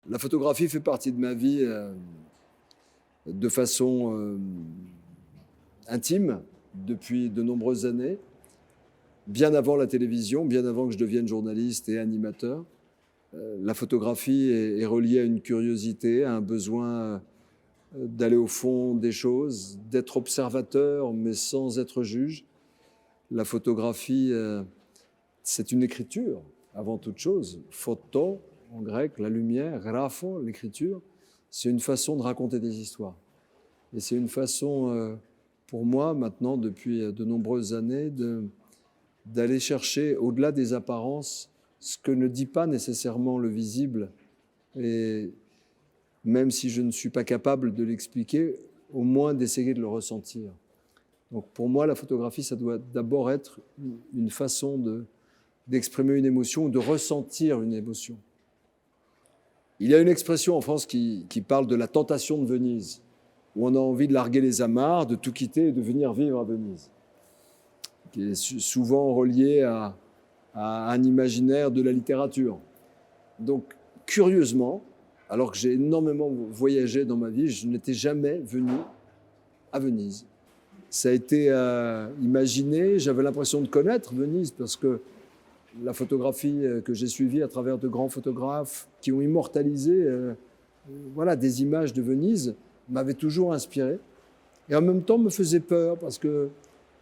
La photographie fait partie de ma vie de façon intime depuis de nombreuses années, bien avant la télévision, bien avant que je devienne journaliste et animateur. La photographie est reliée à une curiosité, à un besoin d'aller au fond des choses, d'être observateur mais sans être juge. La photographie, c'est une écriture avant toute chose. Photo, en grec, la lumière, grapho, l'écriture, c'est une façon de raconter des histoires. Et c'est une façon, pour moi, maintenant, depuis de nombreuses années, d'aller chercher, au-delà des apparences, ce que ne dit pas nécessairement le visible. Et même si je ne suis pas capable de l'expliquer, au moins d'essayer de le ressentir. Donc pour moi, la photographie, ça doit d'abord être une façon d'exprimer une émotion ou de ressentir une émotion. Il y a une expression en France qui parle de la tentation de Venise, où on a envie de larguer les amarres, de tout quitter et de venir vivre à Venise, qui est souvent reliée à un imaginaire de la littérature. Donc, curieusement, alors que j'ai énormément voyagé dans ma vie, je n'étais jamais venu à Venise. Ça a été imaginé, j'avais l'impression de connaître Venise, parce que la photographie que j'ai suivie à travers de grands photographes qui ont immortalisé des images de Venise m'avait toujours inspiré. Et en même temps me faisait peur, parce que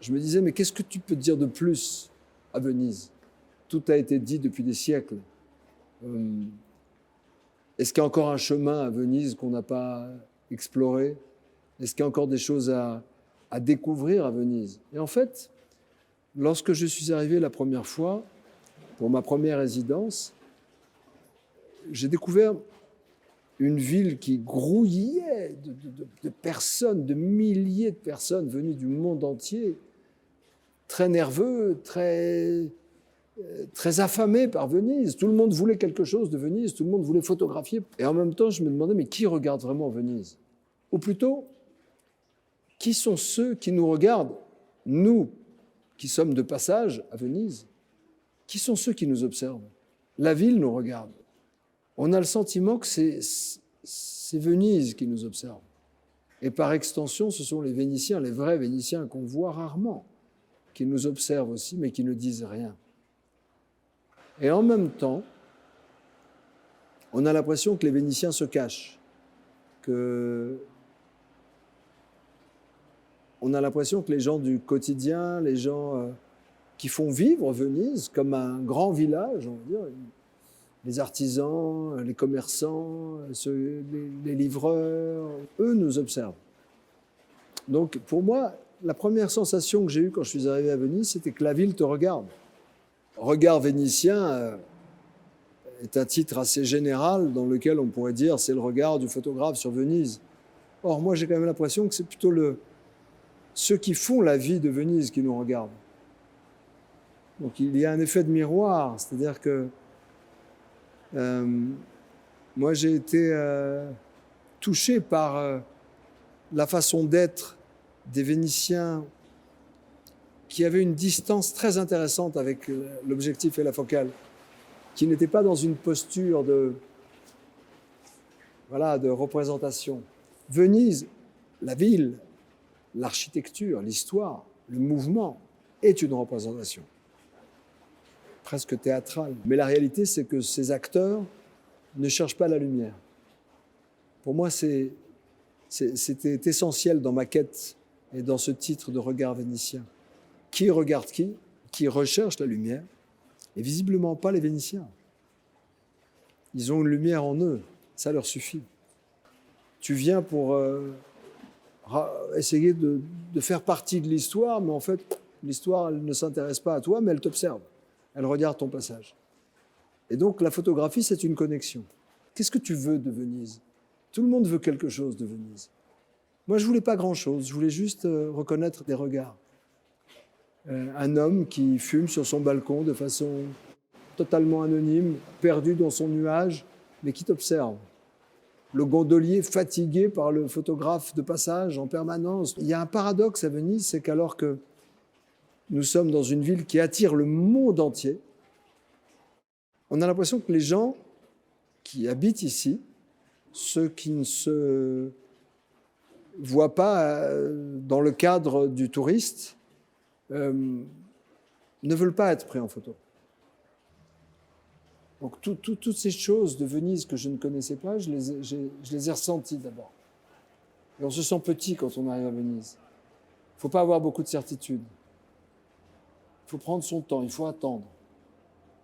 je me disais, mais qu'est-ce que tu peux dire de plus à Venise? Tout a été dit depuis des siècles. Est-ce qu'il y a encore un chemin à Venise qu'on n'a pas exploré? Est-ce qu'il y a encore des choses à découvrir à Venise? Et en fait, lorsque je suis arrivé la première fois, pour ma première résidence, j'ai découvert une ville qui grouillait de personnes, de milliers de personnes venues du monde entier, très nerveux, très affamés par Venise. Tout le monde voulait quelque chose de Venise, tout le monde voulait photographier. Et en même temps, je me demandais, mais qui regarde vraiment Venise? Ou plutôt, qui sont ceux qui nous regardent, nous, qui sommes de passage à Venise? Qui sont ceux qui nous observent? La ville nous regarde. On a le sentiment que c'est Venise qui nous observe. Et par extension, ce sont les Vénitiens, les vrais Vénitiens qu'on voit rarement, qui nous observent aussi, mais qui ne disent rien. Et en même temps, on a l'impression que les Vénitiens se cachent, on a l'impression que les gens du quotidien, les gens qui font vivre Venise comme un grand village, on va dire, les artisans, les commerçants, les livreurs, eux nous observent. Donc pour moi, la première sensation que j'ai eue quand je suis arrivé à Venise, c'était que la ville te regarde. Regard vénitien est un titre assez général dans lequel on pourrait dire c'est le regard du photographe sur Venise. Or moi j'ai quand même l'impression que c'est plutôt ceux qui font la vie de Venise qui nous regardent. Donc il y a un effet de miroir, c'est-à-dire que moi j'ai été touché par la façon d'être des Vénitiens qui avaient une distance très intéressante avec l'objectif et la focale, qui n'étaient pas dans une posture de représentation. Venise, la ville, l'architecture, l'histoire, le mouvement est une représentation presque théâtrale. Mais la réalité, c'est que ces acteurs ne cherchent pas la lumière. Pour moi, c'était essentiel dans ma quête et dans ce titre de regard vénitien. Qui regarde qui? Qui recherche la lumière? Et visiblement pas les Vénitiens. Ils ont une lumière en eux, ça leur suffit. Tu viens pour essayer de faire partie de l'histoire, mais en fait, l'histoire, elle ne s'intéresse pas à toi, mais elle t'observe. Elle regarde ton passage. Et donc, la photographie, c'est une connexion. Qu'est-ce que tu veux de Venise? Tout le monde veut quelque chose de Venise. Moi, je ne voulais pas grand-chose. Je voulais juste reconnaître des regards. Un homme qui fume sur son balcon de façon totalement anonyme, perdu dans son nuage, mais qui t'observe. Le gondolier fatigué par le photographe de passage en permanence. Il y a un paradoxe à Venise, c'est qu'alors que nous sommes dans une ville qui attire le monde entier, on a l'impression que les gens qui habitent ici ceux qui ne se voient pas dans le cadre du touriste ne veulent pas être pris en photo. Donc toutes ces choses de Venise que je ne connaissais pas, je les ai ressenties d'abord. Et on se sent petit quand on arrive à Venise. Il ne faut pas avoir beaucoup de certitudes. Il faut prendre son temps, il faut attendre.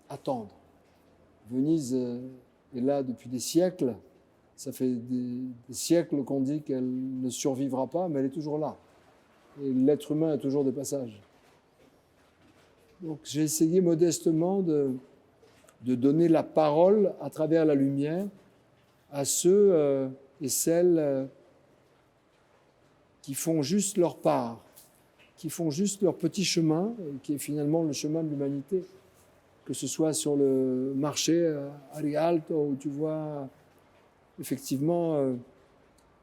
Attendre. Venise est là depuis des siècles. Ça fait des siècles qu'on dit qu'elle ne survivra pas, mais elle est toujours là. Et l'être humain est toujours de passage. Donc j'ai essayé modestement de donner la parole à travers la lumière à ceux et celles qui font juste leur part, qui font juste leur petit chemin, qui est finalement le chemin de l'humanité. Que ce soit sur le marché à Rialto, où tu vois effectivement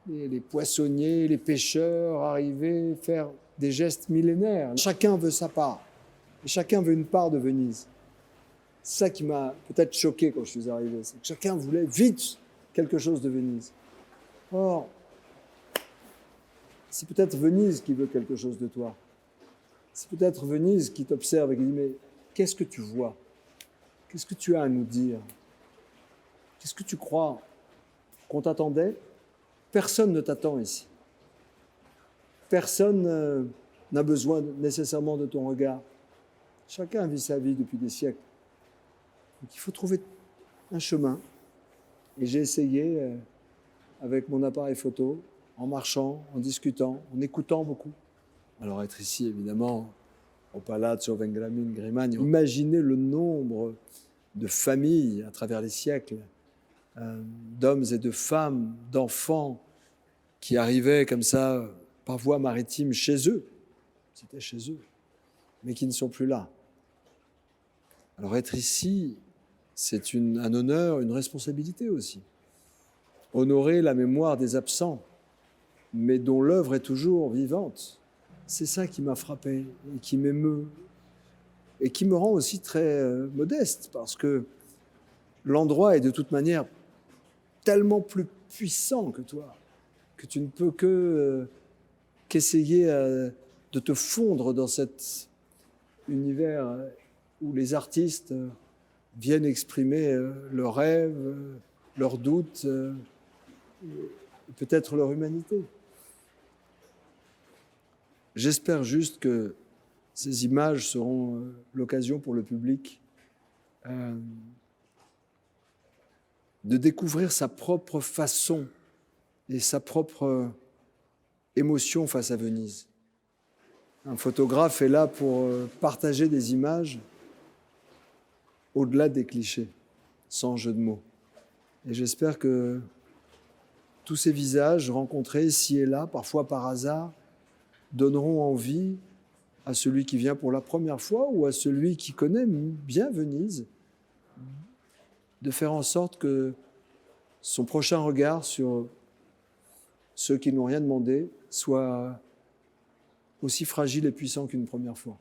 les poissonniers, les pêcheurs arriver, faire des gestes millénaires. Chacun veut sa part, et chacun veut une part de Venise. C'est ça qui m'a peut-être choqué quand je suis arrivé, c'est que chacun voulait vite quelque chose de Venise. Or, c'est peut-être Venise qui veut quelque chose de toi. C'est peut-être Venise qui t'observe et qui dit « Mais qu'est-ce que tu vois ? Qu'est-ce que tu as à nous dire ? Qu'est-ce que tu crois qu'on t'attendait ? Personne ne t'attend ici. Personne n'a besoin nécessairement de ton regard. Chacun vit sa vie depuis des siècles. Donc il faut trouver un chemin. Et j'ai essayé avec mon appareil photo, en marchant, en discutant, en écoutant beaucoup. Alors être ici, évidemment, au Palazzo Vendramin Grimani, imaginez le nombre de familles à travers les siècles, d'hommes et de femmes, d'enfants qui arrivaient comme ça par voie maritime chez eux, c'était chez eux, mais qui ne sont plus là. Alors être ici, c'est un honneur, une responsabilité aussi. Honorer la mémoire des absents, mais dont l'œuvre est toujours vivante. C'est ça qui m'a frappé et qui m'émeut et qui me rend aussi très modeste parce que l'endroit est de toute manière tellement plus puissant que toi que tu ne peux qu'essayer de te fondre dans cet univers où les artistes viennent exprimer leurs rêves, leurs doutes, peut-être leur humanité. J'espère juste que ces images seront l'occasion pour le public de découvrir sa propre façon et sa propre émotion face à Venise. Un photographe est là pour partager des images au-delà des clichés, sans jeu de mots. Et j'espère que tous ces visages rencontrés ici et là, parfois par hasard, donneront envie à celui qui vient pour la première fois ou à celui qui connaît bien Venise de faire en sorte que son prochain regard sur ceux qui n'ont rien demandé soit aussi fragile et puissant qu'une première fois.